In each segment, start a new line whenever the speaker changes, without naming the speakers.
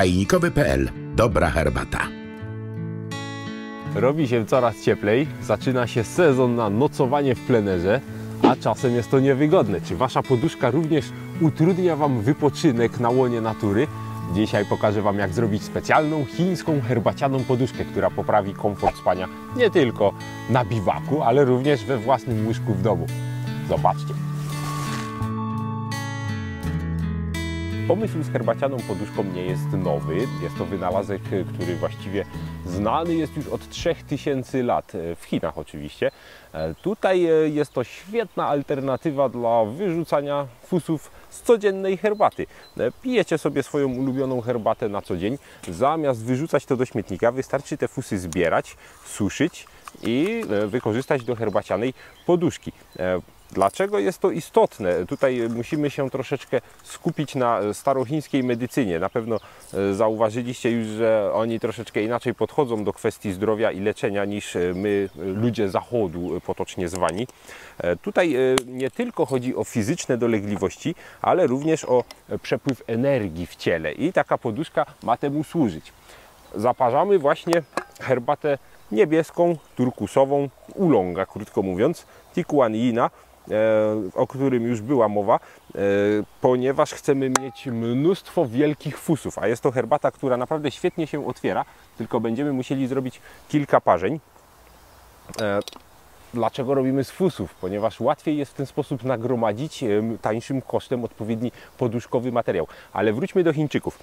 Czajnikowy.pl. Dobra herbata.
Robi się coraz cieplej, zaczyna się sezon na nocowanie w plenerze, a czasem jest to niewygodne. Czy wasza poduszka również utrudnia wam wypoczynek na łonie natury? Dzisiaj pokażę wam, jak zrobić specjalną chińską herbacianą poduszkę, która poprawi komfort spania nie tylko na biwaku, ale również we własnym łóżku w domu. Zobaczcie. Pomysł z herbacianą poduszką nie jest nowy. Jest to wynalazek, który właściwie znany jest już od 3000 lat, w Chinach oczywiście. Tutaj jest to świetna alternatywa dla wyrzucania fusów z codziennej herbaty. Pijecie sobie swoją ulubioną herbatę na co dzień. Zamiast wyrzucać to do śmietnika, wystarczy te fusy zbierać, suszyć i wykorzystać do herbacianej poduszki. Dlaczego jest to istotne? Tutaj musimy się troszeczkę skupić na starochińskiej medycynie. Na pewno zauważyliście już, że oni troszeczkę inaczej podchodzą do kwestii zdrowia i leczenia niż my, ludzie zachodu, potocznie zwani. Tutaj nie tylko chodzi o fizyczne dolegliwości, ale również o przepływ energii w ciele i taka poduszka ma temu służyć. Zaparzamy właśnie herbatę niebieską, turkusową, oolonga, krótko mówiąc, Tikuanyina, o którym już była mowa, ponieważ chcemy mieć mnóstwo wielkich fusów, a jest to herbata, która naprawdę świetnie się otwiera, tylko będziemy musieli zrobić kilka parzeń. Dlaczego robimy z fusów? Ponieważ łatwiej jest w ten sposób nagromadzić tańszym kosztem odpowiedni poduszkowy materiał. Ale wróćmy do Chińczyków.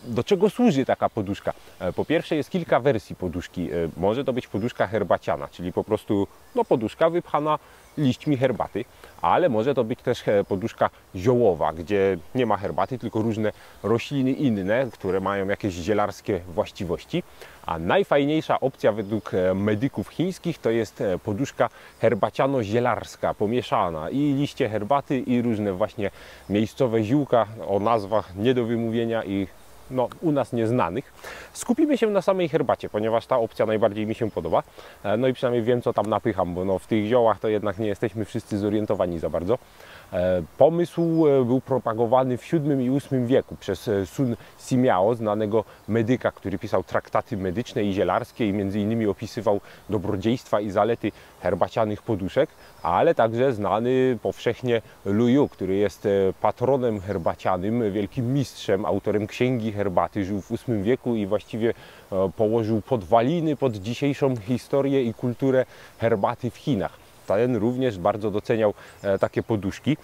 Do czego służy taka poduszka? Po pierwsze, jest kilka wersji poduszki. Może to być poduszka herbaciana, czyli po prostu poduszka wypchana liśćmi herbaty, ale może to być też poduszka ziołowa, gdzie nie ma herbaty, tylko różne rośliny inne, które mają jakieś zielarskie właściwości. A najfajniejsza opcja według medyków chińskich to jest poduszka herbaciano-zielarska, pomieszana i liście herbaty, i różne właśnie miejscowe ziółka o nazwach nie do wymówienia i u nas nieznanych. Skupimy się na samej herbacie, ponieważ ta opcja najbardziej mi się podoba. No i przynajmniej wiem, co tam napycham, bo w tych ziołach to jednak nie jesteśmy wszyscy zorientowani za bardzo. Pomysł był propagowany w VII i VIII wieku przez Sun Simiao, znanego medyka, który pisał traktaty medyczne i zielarskie i między innymi opisywał dobrodziejstwa i zalety herbacianych poduszek, ale także znany powszechnie Lu Yu, który jest patronem herbacianym, wielkim mistrzem, autorem księgi herbaty, żył w VIII wieku i właściwie położył podwaliny pod dzisiejszą historię i kulturę herbaty w Chinach. Ten również bardzo doceniał takie poduszki.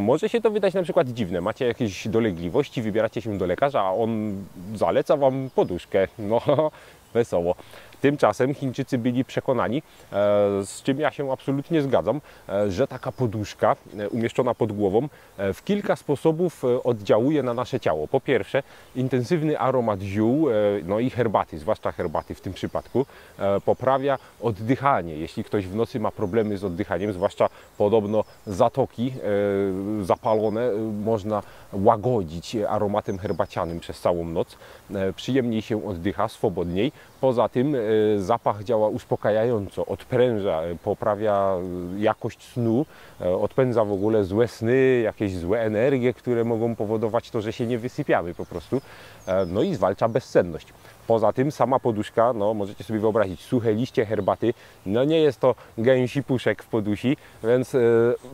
Może się to wydać na przykład dziwne. Macie jakieś dolegliwości, wybieracie się do lekarza, a on zaleca wam poduszkę. Wesoło. Tymczasem Chińczycy byli przekonani, z czym ja się absolutnie zgadzam, że taka poduszka umieszczona pod głową w kilka sposobów oddziałuje na nasze ciało. Po pierwsze, intensywny aromat ziół, i herbaty, zwłaszcza herbaty w tym przypadku, poprawia oddychanie. Jeśli ktoś w nocy ma problemy z oddychaniem, zwłaszcza podobno zatoki zapalone, można łagodzić aromatem herbacianym przez całą noc. Przyjemniej się oddycha, swobodniej. Poza tym zapach działa uspokajająco, odpręża, poprawia jakość snu, odpędza w ogóle złe sny, jakieś złe energie, które mogą powodować to, że się nie wysypiamy po prostu. I zwalcza bezsenność. Poza tym sama poduszka, możecie sobie wyobrazić, suche liście herbaty, nie jest to gęsi puszek w podusi, więc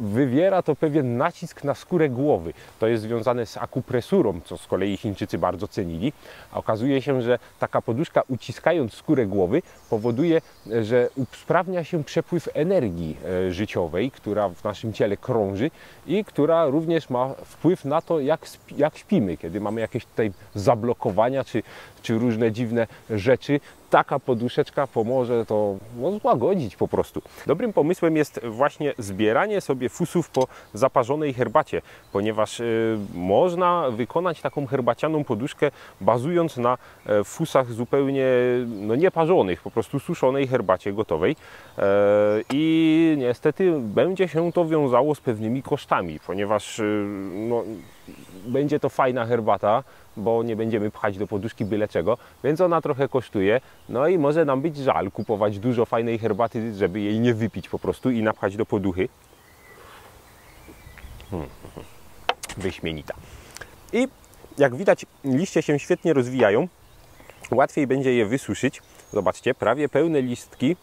wywiera to pewien nacisk na skórę głowy. To jest związane z akupresurą, co z kolei Chińczycy bardzo cenili. A okazuje się, że taka poduszka, uciskając skórę głowy, powoduje, że usprawnia się przepływ energii życiowej, która w naszym ciele krąży i która również ma wpływ na to, jak śpimy, kiedy mamy jakieś tutaj zablokowania czy różne dziwne rzeczy. Taka poduszeczka pomoże to złagodzić po prostu. Dobrym pomysłem jest właśnie zbieranie sobie fusów po zaparzonej herbacie, ponieważ można wykonać taką herbacianą poduszkę bazując na fusach zupełnie nieparzonych, po prostu suszonej herbacie gotowej. I niestety będzie się to wiązało z pewnymi kosztami, ponieważ będzie to fajna herbata, bo nie będziemy pchać do poduszki byle czego, więc ona trochę kosztuje. I może nam być żal kupować dużo fajnej herbaty, żeby jej nie wypić po prostu i napchać do poduchy. Wyśmienita. I jak widać, liście się świetnie rozwijają. Łatwiej będzie je wysuszyć. Zobaczcie, prawie pełne listki,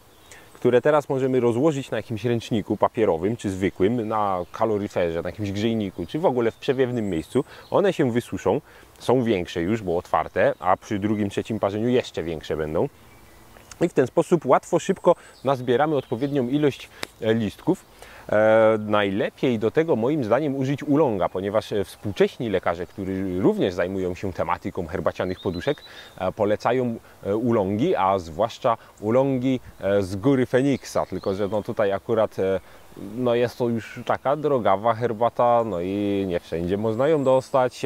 które teraz możemy rozłożyć na jakimś ręczniku papierowym czy zwykłym, na kaloryferze, na jakimś grzejniku, czy w ogóle w przewiewnym miejscu. One się wysuszą, są większe już, bo otwarte, a przy drugim, trzecim parzeniu jeszcze większe będą. I w ten sposób łatwo, szybko nazbieramy odpowiednią ilość listków. Najlepiej do tego moim zdaniem użyć ulonga, ponieważ współcześni lekarze, którzy również zajmują się tematyką herbacianych poduszek, polecają ulongi, a zwłaszcza ulongi z góry Feniksa, tylko że no tutaj akurat no jest to już taka drogawa herbata, no i nie wszędzie można ją dostać,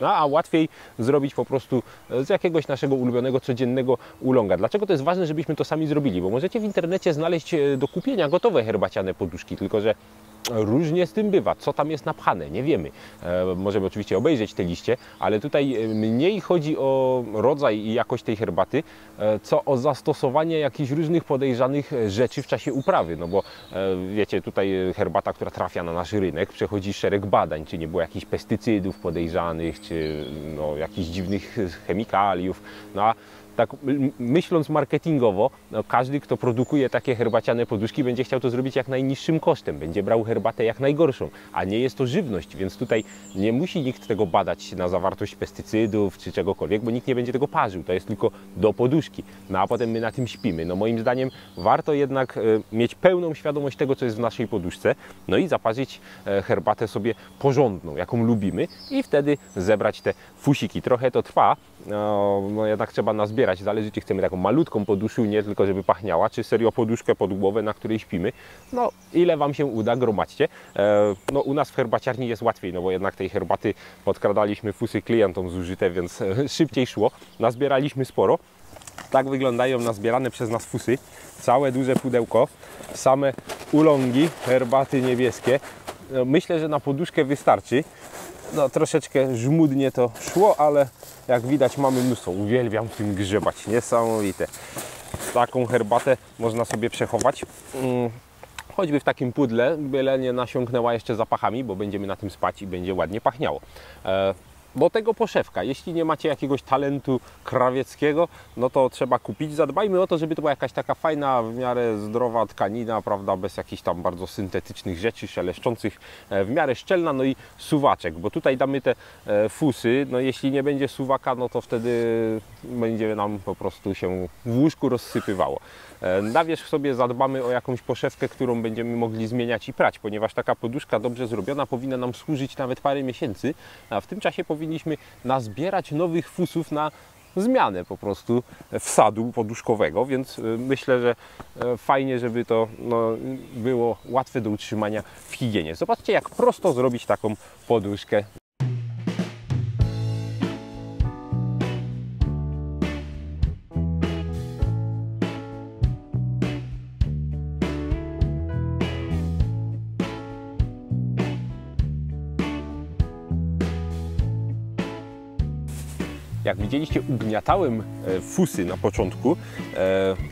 no a łatwiej zrobić po prostu z jakiegoś naszego ulubionego, codziennego ulonga. Dlaczego to jest ważne, żebyśmy to sami zrobili? Bo możecie w internecie znaleźć do kupienia gotowe herbaciane poduszki, tylko że różnie z tym bywa, co tam jest napchane, nie wiemy. Możemy oczywiście obejrzeć te liście, ale tutaj mniej chodzi o rodzaj i jakość tej herbaty, co o zastosowanie jakichś różnych podejrzanych rzeczy w czasie uprawy. No bo wiecie, tutaj herbata, która trafia na nasz rynek, przechodzi szereg badań, czy nie było jakichś pestycydów podejrzanych, czy no, jakichś dziwnych chemikaliów. No a tak myśląc marketingowo, no każdy, kto produkuje takie herbaciane poduszki, będzie chciał to zrobić jak najniższym kosztem, będzie brał herbatę jak najgorszą, a nie jest to żywność, więc tutaj nie musi nikt tego badać na zawartość pestycydów czy czegokolwiek, bo nikt nie będzie tego parzył, to jest tylko do poduszki, no a potem my na tym śpimy. No moim zdaniem warto jednak mieć pełną świadomość tego, co jest w naszej poduszce, no i zaparzyć herbatę sobie porządną, jaką lubimy i wtedy zebrać te fusiki. Trochę to trwa, no jednak trzeba nazbierać, zależy czy chcemy taką malutką nie tylko żeby pachniała, czy serio poduszkę pod głowę, na której śpimy. No ile Wam się uda, gromadźcie. No u nas w herbaciarni jest łatwiej, no bo jednak tej herbaty podkradaliśmy fusy klientom zużyte, więc szybciej szło. Nazbieraliśmy sporo. Tak wyglądają nazbierane przez nas fusy. Całe duże pudełko, same ulongi, herbaty niebieskie. No, myślę, że na poduszkę wystarczy. No troszeczkę żmudnie to szło, ale jak widać mamy mnóstwo. Uwielbiam w tym grzebać, niesamowite. Taką herbatę można sobie przechować, choćby w takim pudle, byle nie nasiąknęła jeszcze zapachami, bo będziemy na tym spać i będzie ładnie pachniało. Do tego poszewka. Jeśli nie macie jakiegoś talentu krawieckiego, no to trzeba kupić. Zadbajmy o to, żeby to była jakaś taka fajna, w miarę zdrowa tkanina, prawda, bez jakichś tam bardzo syntetycznych rzeczy, szeleszczących, w miarę szczelna, no i suwaczek, bo tutaj damy te fusy, no jeśli nie będzie suwaka, no to wtedy będzie nam po prostu się w łóżku rozsypywało. Na wierzch sobie zadbamy o jakąś poszewkę, którą będziemy mogli zmieniać i prać, ponieważ taka poduszka dobrze zrobiona powinna nam służyć nawet parę miesięcy, a w tym czasie powinniśmy nazbierać nowych fusów na zmianę po prostu wsadu poduszkowego, więc myślę, że fajnie, żeby to było łatwe do utrzymania w higienie. Zobaczcie, jak prosto zrobić taką poduszkę. Jak widzieliście, ugniatałem fusy na początku,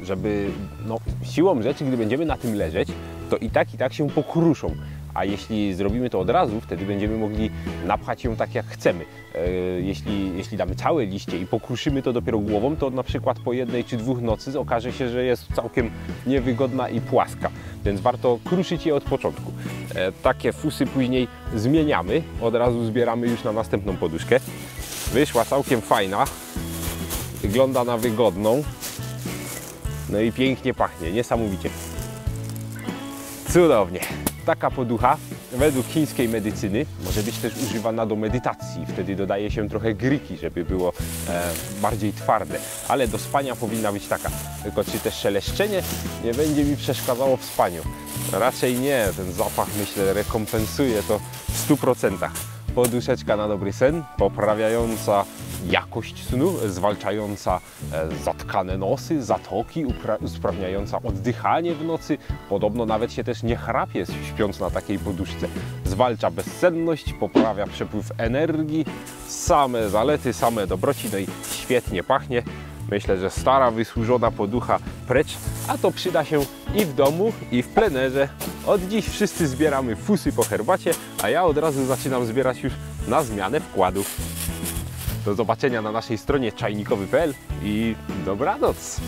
żeby siłą rzeczy, gdy będziemy na tym leżeć, to i tak się pokruszą. A jeśli zrobimy to od razu, wtedy będziemy mogli napchać ją tak jak chcemy. Jeśli damy całe liście i pokruszymy to dopiero głową, to na przykład po jednej czy dwóch nocy okaże się, że jest całkiem niewygodna i płaska. Więc warto kruszyć je od początku. Takie fusy później zmieniamy, od razu zbieramy już na następną poduszkę. Wyszła całkiem fajna, wygląda na wygodną, no i pięknie pachnie, niesamowicie. Cudownie. Taka poducha według chińskiej medycyny może być też używana do medytacji. Wtedy dodaje się trochę gryki, żeby było bardziej twarde. Ale do spania powinna być taka. Tylko czy też szeleszczenie nie będzie mi przeszkadzało w spaniu? Raczej nie. Ten zapach, myślę, rekompensuje to w 100%. Poduszeczka na dobry sen, poprawiająca jakość snu, zwalczająca zatkane nosy, zatoki, usprawniająca oddychanie w nocy. Podobno nawet się też nie chrapie, śpiąc na takiej poduszce. Zwalcza bezsenność, poprawia przepływ energii. Same zalety, same dobroci, no i świetnie pachnie. Myślę, że stara, wysłużona poducha precz, a to przyda się i w domu, i w plenerze. Od dziś wszyscy zbieramy fusy po herbacie, a ja od razu zaczynam zbierać już na zmianę wkładów. Do zobaczenia na naszej stronie czajnikowy.pl i dobranoc!